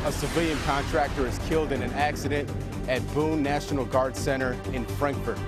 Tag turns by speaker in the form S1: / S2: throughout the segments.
S1: A civilian contractor is killed in an accident at Boone National Guard Center in Frankfort.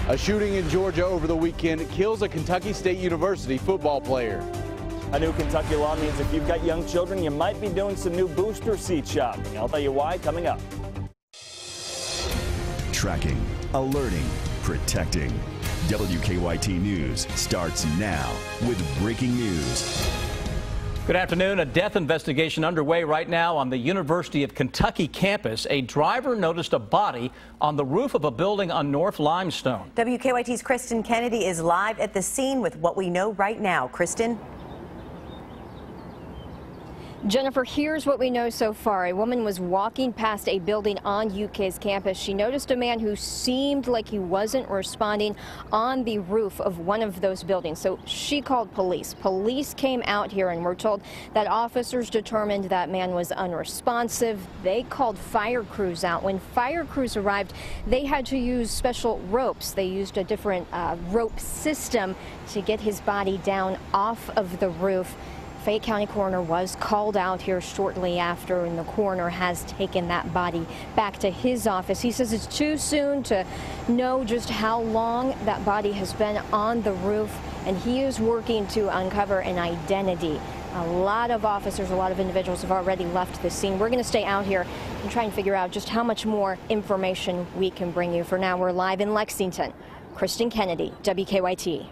S1: A shooting in Georgia over the weekend kills a Kentucky State University football player.
S2: A new Kentucky law means if you've got young children, you might be doing some new booster seat shopping. I'll tell you why coming up.
S3: Tracking, alerting, protecting. WKYT News starts now with breaking news.
S4: Good afternoon. A death investigation underway right now on the University of Kentucky campus. A driver noticed a body on the roof of a building on North Limestone.
S5: WKYT's Kristen Kennedy is live at the scene with what we know right now. Kristen?
S6: Jennifer, here's what we know so far. A woman was walking past a building on UK's campus. She noticed a man who seemed like he wasn't responding on the roof of one of those buildings. So she called police. Police came out here and we're told that officers determined that man was unresponsive. They called fire crews out. When fire crews arrived, they had to use special ropes. They used a different rope system to get his body down off of the roof. Fayette County coroner was called out here shortly after, and the coroner has taken that body back to his office. He says it's too soon to know just how long that body has been on the roof, and he is working to uncover an identity. A lot of officers, a lot of individuals have already left the scene. We're going to stay out here and try and figure out just how much more information we can bring you. For now, we're live in Lexington. Kristen Kennedy, WKYT.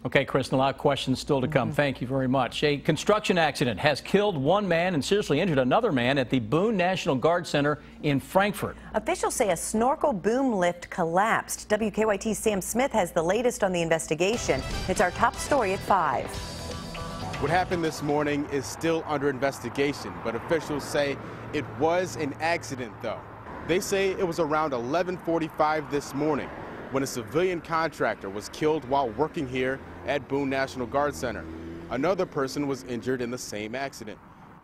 S4: Okay, Kristen, a lot of questions still to come. Thank you very much. A construction accident has killed one man and seriously injured another man at the Boone National Guard Center in Frankfort.
S5: Officials say a snorkel boom lift collapsed. WKYT's Sam Smith has the latest on the investigation. It's our top story at 5.
S1: What happened this morning is still under investigation, but officials say it was an accident, though. They say it was around 11:45 this morning when a civilian contractor was killed while working here at Boone National Guard Center. Another person was injured in the same accident.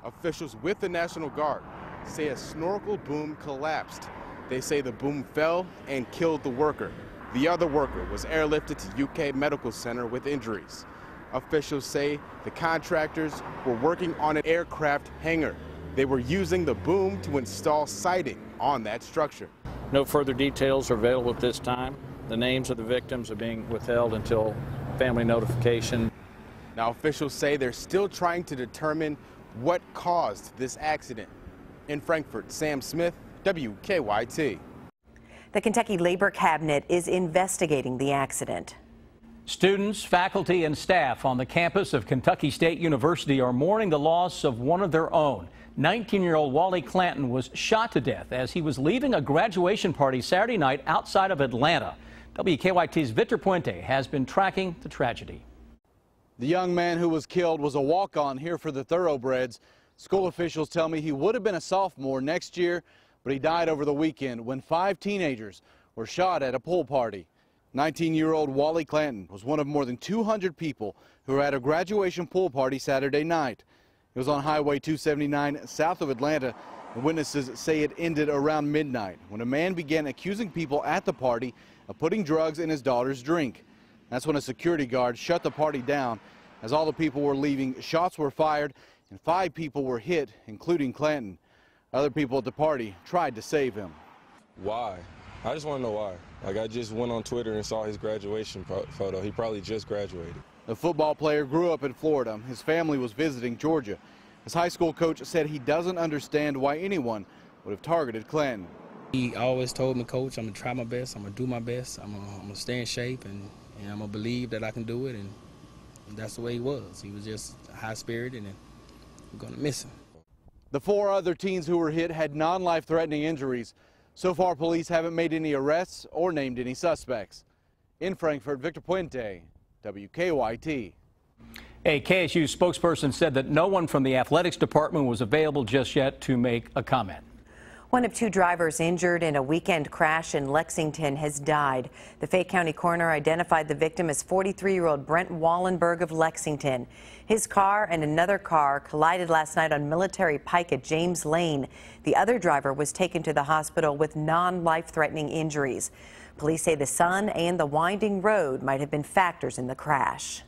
S1: Officials with the National Guard say a snorkel boom collapsed. They say the boom fell and killed the worker. The other worker was airlifted to UK Medical Center with injuries. Officials say the contractors were working on an aircraft hangar. They were using the boom to install siding on that structure.
S7: No further details are available at this time. The names of the victims are being withheld until family notification.
S1: Now, officials say they're still trying to determine what caused this accident. In Frankfort, Sam Smith, WKYT.
S5: The Kentucky Labor Cabinet is investigating the accident.
S4: Students, faculty, and staff on the campus of Kentucky State University are mourning the loss of one of their own. 19-year-old Wally Clanton was shot to death as he was leaving a graduation party Saturday night outside of Atlanta. WKYT's Victor Puente has been tracking the tragedy.
S8: The young man who was killed was a walk-on here for the Thoroughbreds. School officials tell me he would have been a sophomore next year, but he died over the weekend when 5 teenagers were shot at a pool party. 19-year-old Wally Clanton was one of more than 200 people who were at a graduation pool party Saturday night. It was on Highway 279 south of Atlanta, and witnesses say it ended around midnight when a man began accusing people at the party of putting drugs in his daughter's drink. That's when a security guard shut the party down. As all the people were leaving, shots were fired and 5 people were hit, including Clanton. Other people at the party tried to save him.
S9: Why? I just want to know why. Like, I just went on Twitter and saw his graduation photo. He probably just graduated.
S8: The football player grew up in Florida. His family was visiting Georgia. His high school coach said he doesn't understand why anyone would have targeted Clanton.
S10: He always told me, Coach, I'm going to try my best, I'm going to do my best, I'm going to stay in shape, and I'm going to believe that I can do it, and that's the way he was. He was just high-spirited, and we're going to miss him.
S8: The 4 other teens who were hit had non-life-threatening injuries. So far, police haven't made any arrests or named any suspects. In Frankfort, Victor Puente, WKYT.
S4: A KSU spokesperson said that no one from the athletics department was available just yet to make a comment.
S5: One of 2 drivers injured in a weekend crash in Lexington has died. The Fayette County coroner identified the victim as 43-year-old Brent Wallenberg of Lexington. His car and another car collided last night on Military Pike at James Lane. The other driver was taken to the hospital with non-life-threatening injuries. Police say the sun and the winding road might have been factors in the crash.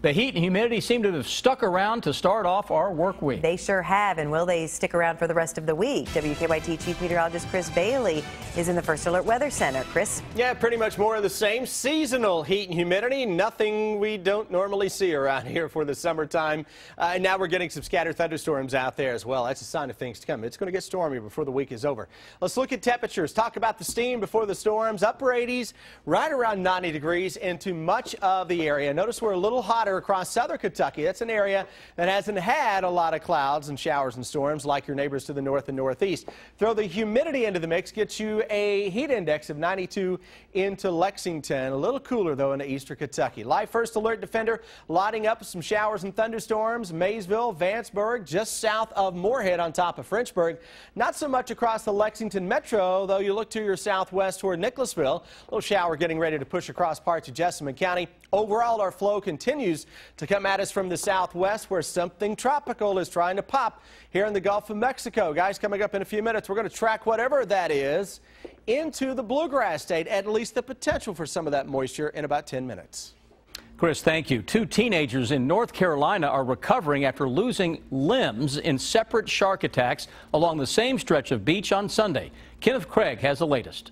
S4: The heat and humidity seem to have stuck around to start off our work week.
S5: They sure have, and will they stick around for the rest of the week? WKYT Chief Meteorologist Chris Bailey is in the First Alert Weather Center. Chris?
S11: Yeah, pretty much more of the same. Seasonal heat and humidity, nothing we don't normally see around here for the summertime. And now we're getting some scattered thunderstorms out there as well. That's a sign of things to come. It's going to get stormy before the week is over. Let's look at temperatures. Talk about the steam before the storms. Upper 80s, right around 90 degrees into much of the area. Notice we're a little hotter across southern Kentucky. That's an area that hasn't had a lot of clouds and showers and storms like your neighbors to the north and northeast. Throw the humidity into the mix, gets you a heat index of 92 into Lexington. A little cooler, though, into eastern Kentucky. Live First Alert Defender lighting up some showers and thunderstorms. Maysville, Vanceburg, just south of Moorhead on top of Frenchburg. Not so much across the Lexington metro, though you look to your southwest toward Nicholasville. A little shower getting ready to push across parts of Jessamine County. Overall, our flow continues to come at us from the southwest, where something tropical is trying to pop here in the Gulf of Mexico. Guys, coming up in a few minutes, we're going to track whatever that is into the bluegrass state, at least the potential for some of that moisture in about 10 minutes.
S4: Chris, thank you. 2 teenagers in North Carolina are recovering after losing limbs in separate shark attacks along the same stretch of beach on Sunday. Kenneth Craig has the latest.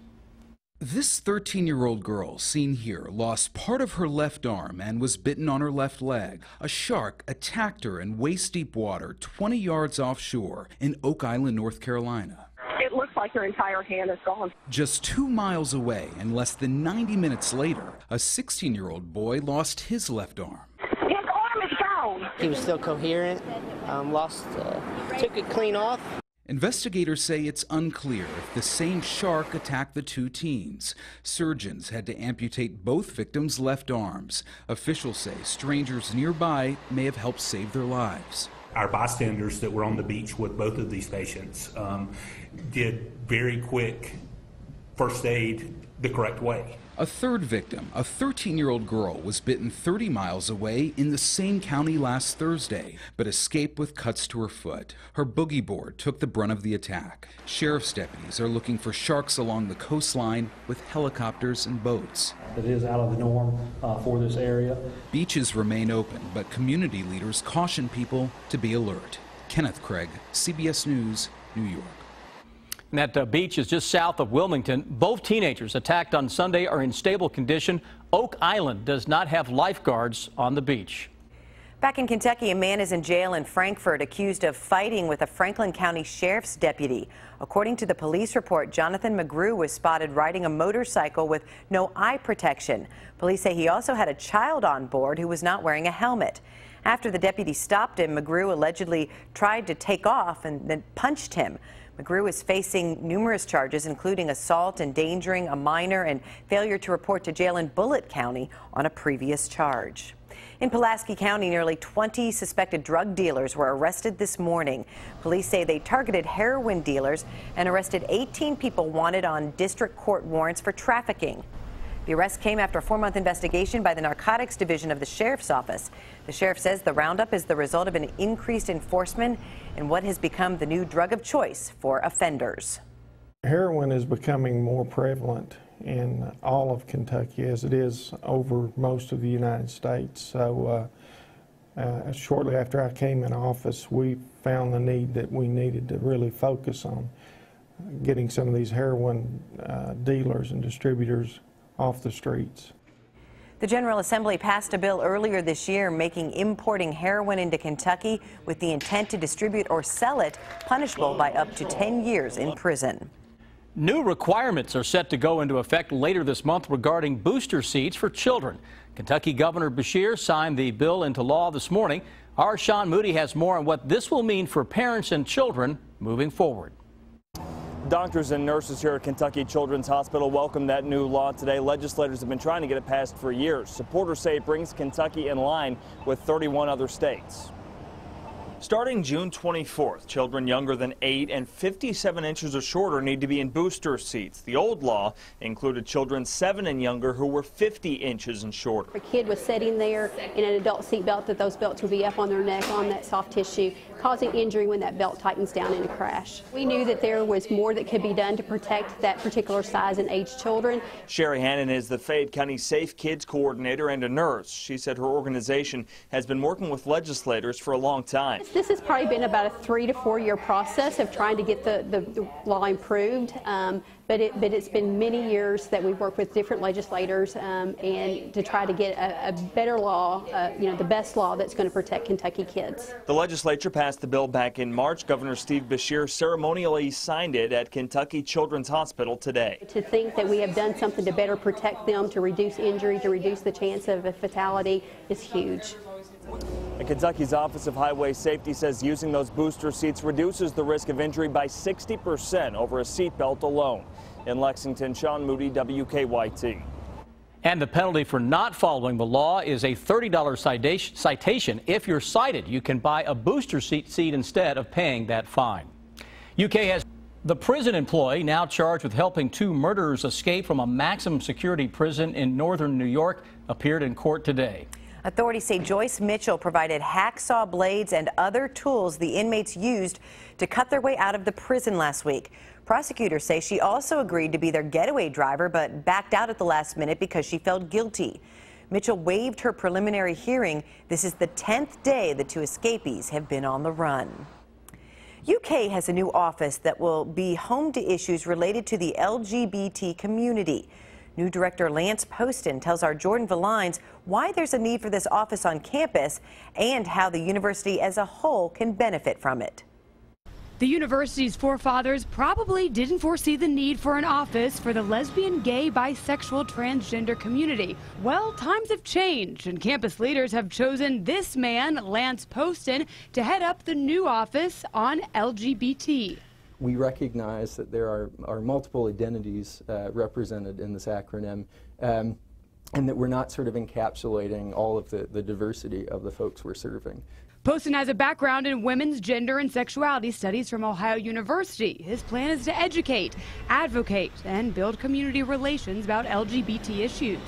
S12: This 13-year-old girl, seen here, lost part of her left arm and was bitten on her left leg. A shark attacked her in waist-deep water 20 yards offshore in Oak Island, North Carolina.
S13: It looks like her entire hand is gone.
S12: Just 2 miles away and less than 90 minutes later, a 16-year-old boy lost his left arm.
S13: His arm is gone.
S14: He was still coherent, took it clean off.
S12: Investigators say it's unclear if the same shark attacked the 2 teens. Surgeons had to amputate both victims' left arms. Officials say strangers nearby may have helped save their lives.
S15: Our bystanders that were on the beach with both of these patients did very quick first aid the correct way.
S12: A third victim, a 13-year-old girl, was bitten 30 miles away in the same county last Thursday, but escaped with cuts to her foot. Her boogie board took the brunt of the attack. Sheriff's deputies are looking for sharks along the coastline with helicopters and boats.
S16: It is out of the norm for this area.
S12: Beaches remain open, but community leaders caution people to be alert. Kenneth Craig, CBS News, New York.
S4: And that beach is just south of Wilmington. Both teenagers attacked on Sunday are in stable condition. Oak Island does not have lifeguards on the beach.
S5: Back in Kentucky, a man is in jail in Frankfort accused of fighting with a Franklin County Sheriff's deputy. According to the police report, Jonathan McGrew was spotted riding a motorcycle with no eye protection. Police say he also had a child on board who was not wearing a helmet. After the deputy stopped him, McGrew allegedly tried to take off and then punched him. McGrew is facing numerous charges, including assault, endangering a minor, and failure to report to jail in Bullitt County on a previous charge. In Pulaski County, nearly 20 suspected drug dealers were arrested this morning. Police say they targeted heroin dealers and arrested 18 people wanted on district court warrants for trafficking. The arrest came after a 4-month investigation by the Narcotics Division of the Sheriff's Office. The sheriff says the roundup is the result of an increased enforcement in what has become the new drug of choice for offenders.
S17: Heroin is becoming more prevalent in all of Kentucky as it is over most of the United States. So shortly after I came in office, we found the need that we needed to really focus on getting some of these heroin dealers and distributors off the streets.
S5: The General Assembly passed a bill earlier this year making importing heroin into Kentucky with the intent to distribute or sell it punishable by up to 10 years in prison.
S4: New requirements are set to go into effect later this month regarding booster seats for children. Kentucky Governor Beshear signed the bill into law this morning. Our Sean Moody has more on what this will mean for parents and children moving forward.
S2: Doctors and nurses here at Kentucky Children's Hospital welcome that new law today. Legislators have been trying to get it passed for years. Supporters say it brings Kentucky in line with 31 other states. Starting June 24th, children younger than 8 and 57 inches or shorter need to be in booster seats. The old law included children 7 and younger who were 50 inches and shorter.
S18: A kid was sitting there in an adult seat belt, that those belts would be up on their neck, on that soft tissue, causing injury when that belt tightens down in a crash. We knew that there was more that could be done to protect that particular size and age children.
S2: Sherry Hannon is the Fayette County Safe Kids coordinator and a nurse. She said her organization has been working with legislators for a long time.
S18: This has probably been about a 3 to 4 year process of trying to get the law improved, but it's been many years that we've worked with different legislators and to try to get a better law, the best law that's going to protect Kentucky kids.
S2: The legislature passed the bill back in March. Governor Steve Beshear ceremonially signed it at Kentucky Children's Hospital today.
S18: To think that we have done something to better protect them, to reduce injury, to reduce the chance of a fatality is huge.
S2: And Kentucky's Office of Highway Safety says using those booster seats reduces the risk of injury by 60% over a seatbelt alone. In Lexington, Sean Moody, WKYT.
S4: And the penalty for not following the law is a $30 citation. If you're cited, you can buy a booster seat instead of paying that fine. UK has the prison employee now charged with helping 2 murderers escape from a maximum security prison in northern New York appeared in court today.
S5: Authorities say Joyce Mitchell provided hacksaw blades and other tools the inmates used to cut their way out of the prison last week. Prosecutors say she also agreed to be their getaway driver, but backed out at the last minute because she felt guilty. Mitchell waived her preliminary hearing. This is the 10th day the 2 escapees have been on the run. UK has a new office that will be home to issues related to the LGBT community. New Director Lance Poston tells our Jordan Valines why there's a need for this office on campus and how the university as a whole can benefit from it.
S19: The university's forefathers probably didn't foresee the need for an office for the lesbian, gay, bisexual, transgender community. Well, times have changed, and campus leaders have chosen this man, Lance Poston, to head up the new office on LGBT.
S20: We recognize that there are multiple identities represented in this acronym, and that we're not sort of encapsulating all of the diversity of the folks we're serving.
S19: Poston has a background in women's gender and sexuality studies from Ohio University. His plan is to educate, advocate, and build community relations about LGBT issues.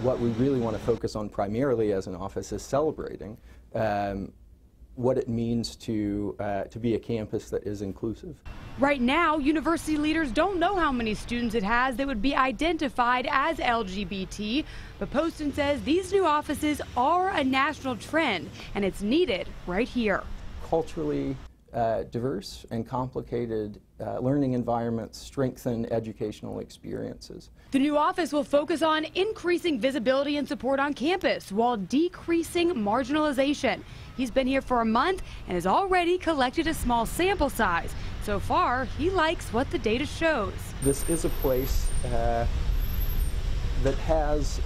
S20: What we really want to focus on primarily as an office is celebrating what it means to be a campus that is inclusive.
S19: Right now, university leaders don't know how many students it has that would be identified as LGBT, but Poston says these new offices are a national trend, and it's needed right here.
S20: Culturally diverse and complicated learning environments strengthen educational experiences.
S19: The new office will focus on increasing visibility and support on campus while decreasing marginalization. He's been here for a month and has already collected a small sample size. So far, he likes what the data shows.
S20: This is a place that has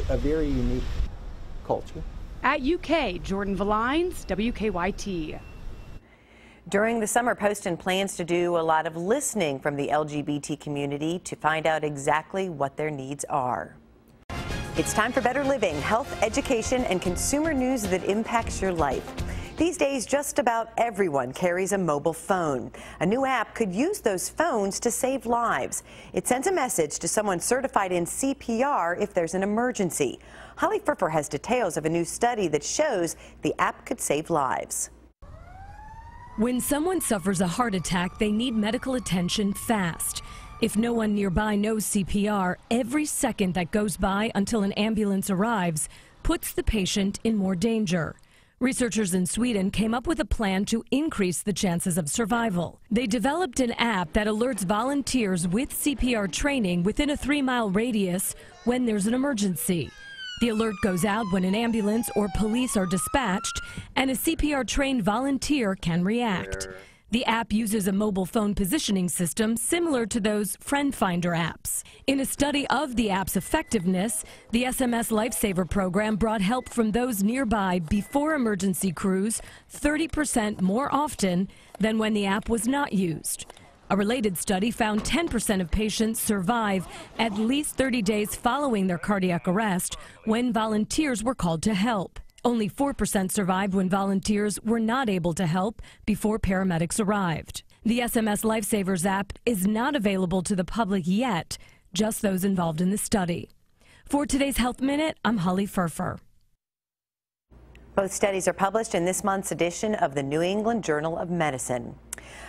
S20: a very unique culture.
S19: At UK, Jordan Valines, WKYT.
S5: During the summer, Poston plans to do a lot of listening from the LGBT community to find out exactly what their needs are. It's time for better living, health, education, and consumer news that impacts your life. These days, just about everyone carries a mobile phone. A new app could use those phones to save lives. It sends a message to someone certified in CPR if there's an emergency. Holly Friffer has details of a new study that shows the app could save lives.
S21: When someone suffers a heart attack, they need medical attention fast. If no one nearby knows CPR, every second that goes by until an ambulance arrives puts the patient in more danger. Researchers in Sweden came up with a plan to increase the chances of survival. They developed an app that alerts volunteers with CPR training within a 3-mile radius when there's an emergency. The alert goes out when an ambulance or police are dispatched, and a CPR-trained volunteer can react. The app uses a mobile phone positioning system similar to those Friend Finder apps. In a study of the app's effectiveness, the SMS Lifesaver program brought help from those nearby before emergency crews 30% more often than when the app was not used. A related study found 10% of patients survive at least 30 days following their cardiac arrest when volunteers were called to help. Only 4% survived when volunteers were not able to help before paramedics arrived. The SMS Lifesavers app is not available to the public yet, just those involved in the study. For today's Health Minute, I'm Holly Furfer.
S5: Both studies are published in this month's edition of the New England Journal of Medicine.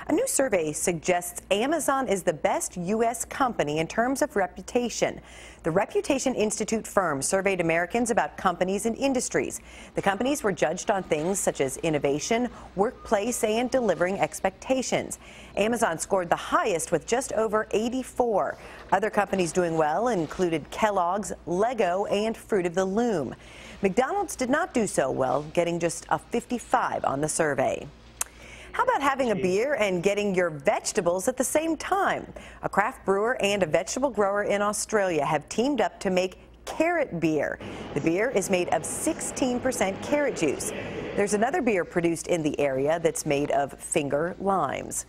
S5: A new survey suggests Amazon is the best U.S. company in terms of reputation. The Reputation Institute firm surveyed Americans about companies and industries. The companies were judged on things such as innovation, workplace, and delivering expectations. Amazon scored the highest with just over 84. Other companies doing well included Kellogg's, Lego, and Fruit of the Loom. McDonald's did not do so well, getting just a 55 on the survey. How about having a beer and getting your vegetables at the same time? A craft brewer and a vegetable grower in Australia have teamed up to make carrot beer. The beer is made of 16% carrot juice. There's another beer produced in the area that's made of finger limes.